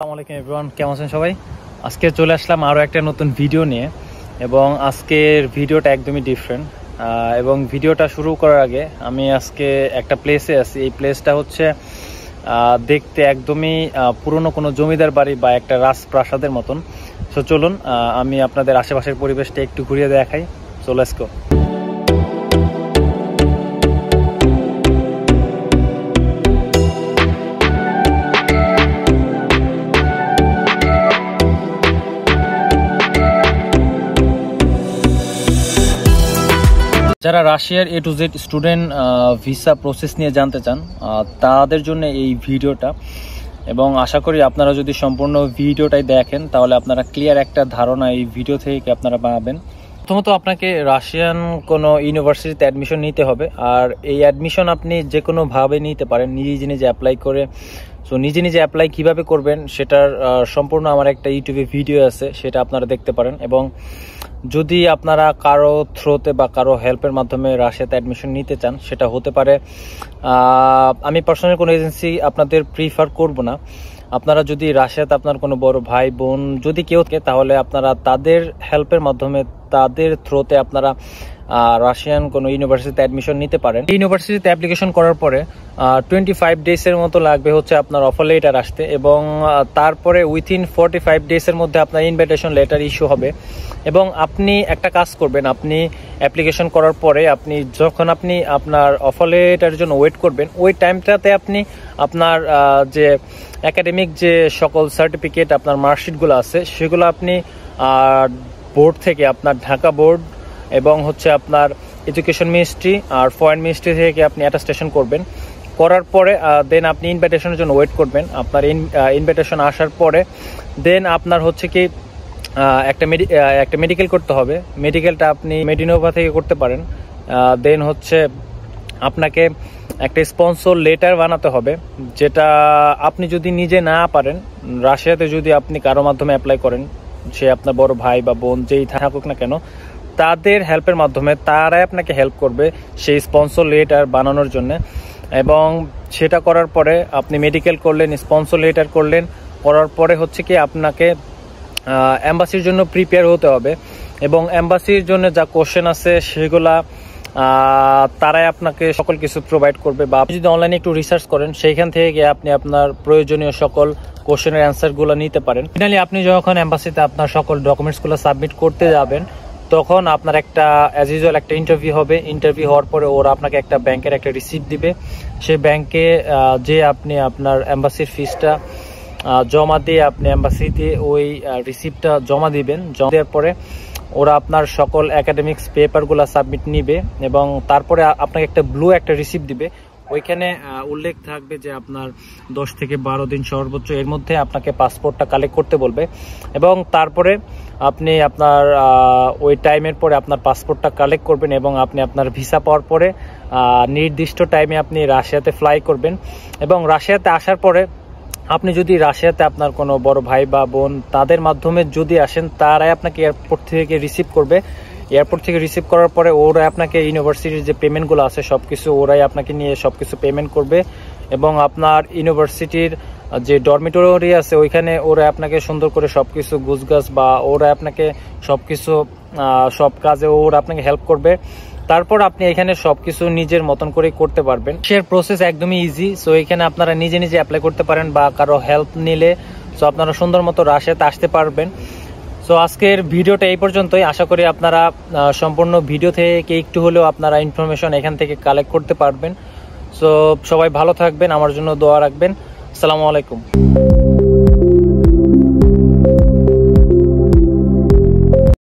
আসসালামু আলাইকুম এভরিওয়ান, কেমন আছেন সবাই? আজকে চলে আসলাম আরও একটা নতুন ভিডিও নিয়ে এবং আজকের ভিডিওটা একদমই ডিফারেন্ট। এবং ভিডিওটা শুরু করার আগে আমি আজকে একটা প্লেসে আছি। এই প্লেসটা হচ্ছে দেখতে একদমই পুরনো কোনো জমিদার বাড়ি বা একটা রাজপ্রাসাদের মতন। সো চলুন আমি আপনাদের আশেপাশের পরিবেশটা একটু ঘুরিয়ে দেখাই। So let's go. যারা রাশিয়ার A to Z student visa process নিয়ে জানতে চান তাদের জন্য এই ভিডিওটা, এবং আশা করি আপনারা যদি সম্পূর্ণ ভিডিওটাই দেখেন তাহলে আপনারা ক্লিয়ার একটা ধারণা এই ভিডিও থেকে আপনারা পাবেন। প্রথমত আপনাকে রাশিয়ান কোনো ইউনিভার্সিটিতে অ্যাডমিশন নিতে হবে, আর এই অ্যাডমিশন আপনি যে কোনোভাবে নিতে পারেন, নিজে নিজে অ্যাপ্লাই করে। সো নিজে নিজে অ্যাপ্লাই কিভাবে করবেন সেটার সম্পূর্ণ আমার একটা ইউটিউবে ভিডিও আছে, সেটা আপনারা দেখতে পারেন। এবং যদি আপনারা কারো থ্রোতে বা কারো হেল্পের মাধ্যমে রাশিয়াতে অ্যাডমিশন নিতে চান, সেটা হতে পারে, আমি পার্সোনাল কোনো এজেন্সি আপনাদের প্রিফার করব না। আপনারা যদি রাশিয়াতে আপনার কোনো বড় ভাই বোন যদি কেউ থাকে, তাহলে আপনারা তাদের হেল্পের মাধ্যমে তাদের থ্রোতে আপনারা রাশিয়ান কোনো ইউনিভার্সিটিতে অ্যাডমিশন নিতে পারেন। ইউনিভার্সিটিতে অ্যাপ্লিকেশন করার পরে 25 ডেজের মতো লাগবে হচ্ছে আপনার অফার লেটার আসতে, এবং তারপরে উইথিন 45 ডেজের মধ্যে আপনার ইনভিটেশন লেটার ইস্যু হবে। এবং আপনি একটা কাজ করবেন, আপনি অ্যাপ্লিকেশন করার পরে যখন আপনি আপনার অফার লেটারের জন্য ওয়েট করবেন, ওই টাইমটাতে আপনি আপনার যে একাডেমিক যে সকল সার্টিফিকেট আপনার মার্কশিটগুলো আছে সেগুলো আপনি বোর্ড থেকে, আপনার ঢাকা বোর্ড এবং হচ্ছে আপনার এডুকেশন মিনিস্ট্রি আর ফরেন মিনিস্ট্রি থেকে আপনি অ্যাটাস্টেশন করবেন। করার পরে দেন আপনি ইনভিটেশনের জন্য ওয়েট করবেন। আপনার ইনভিটেশন আসার পরে দেন আপনার হচ্ছে কি একটা মেডিকেল করতে হবে। মেডিকেলটা আপনি মেডিনোভা থেকে করতে পারেন। দেন হচ্ছে আপনাকে একটা স্পন্সর লেটার বানাতে হবে, যেটা আপনি যদি নিজে না পারেন, রাশিয়াতে যদি আপনি কারো মাধ্যমে অ্যাপ্লাই করেন, সে আপনার বড় ভাই বা বোন যেই থাকুক না কেন, তাদের হেল্পের মাধ্যমে তারাই আপনাকে হেল্প করবে সেই স্পন্সর লেটার বানানোর জন্য। এবং সেটা করার পরে আপনি মেডিকেল করলেন, স্পন্সর লেটার করলেন, করার পরে হচ্ছে কি আপনাকে এম্বাসির জন্য প্রিপেয়ার হতে হবে। এবং এম্বাসির জন্য যা কোশ্চেন আছে সেগুলা তারাই আপনাকে সকল কিছু প্রোভাইড করবে। বা আপনি যদি অনলাইনে একটু রিসার্চ করেন, সেইখান থেকে গিয়ে আপনি আপনার প্রয়োজনীয় সকল কোশ্চেনের অ্যান্সারগুলো নিতে পারেন। ফাইনালি আপনি যখন এম্বাসিতে আপনার সকল ডকুমেন্টসগুলো সাবমিট করতে যাবেন, তখন আপনার একটা অ্যাজ ইউজুয়াল একটা ইন্টারভিউ হবে। ইন্টারভিউ হওয়ার পরে ওরা আপনাকে একটা ব্যাংকের একটা রিসিপ্ট দিবে। সেই ব্যাংকে যে আপনি আপনার এম্বাসির ফিসটা জমা দিয়ে আপনি এম্বাসিতে ওই রিসিপ্টটা জমা দিবেন। জমা দেওয়ার পরে ওরা আপনার সকল একাডেমিক্স পেপারগুলো সাবমিট নিবে, এবং তারপরে আপনাকে একটা ব্লু একটা রিসিপ্ট দিবে। ওইখানে উল্লেখ থাকবে যে আপনার 10 থেকে 12 দিন সর্বোচ্চ এর মধ্যে আপনাকে পাসপোর্টটা কালেক্ট করতে বলবে। এবং তারপরে আপনি আপনার ওই টাইমের পরে আপনার পাসপোর্টটা কালেক্ট করবেন, এবং আপনি আপনার ভিসা পাওয়ার পরে নির্দিষ্ট টাইমে আপনি রাশিয়াতে ফ্লাই করবেন। এবং রাশিয়াতে আসার পরে আপনি যদি রাশিয়াতে আপনার কোনো বড় ভাই বা বোন তাদের মাধ্যমে যদি আসেন, তারাই আপনাকে এয়ারপোর্ট থেকে রিসিভ করবে। এয়ারপোর্ট থেকে রিসিভ করার পরে ওরাই আপনাকে ইউনিভার্সিটির যে পেমেন্টগুলো আছে সব কিছু ওরাই আপনাকে নিয়ে সব কিছু পেমেন্ট করবে। এবং আপনার ইউনিভার্সিটির যে ডরমিটরি আছে ওইখানে ওরা আপনাকে সুন্দর করে সব কিছু গুছগাছ বা ওরা আপনাকে সব কিছু সব কাজে ওরা আপনাকে হেল্প করবে। তারপর আপনি এখানে সবকিছু নিজের মতন করে করতে পারবেন। শেয়ার প্রসেস একদমই ইজি। সো এখানে আপনারা নিজে নিজে অ্যাপ্লাই করতে পারেন বা কারো হেল্প নিলে সো আপনারা সুন্দর মতো রাশিয়াতে আসতে পারবেন। সো আজকের ভিডিওটা এই পর্যন্তই। আশা করি আপনারা সম্পূর্ণ ভিডিও থেকে একটু হলেও আপনারা ইনফরমেশন এখান থেকে কালেক্ট করতে পারবেন। সো সবাই ভালো থাকবেন, আমার জন্য দোয়া রাখবেন। আসসালামু আলাইকুম।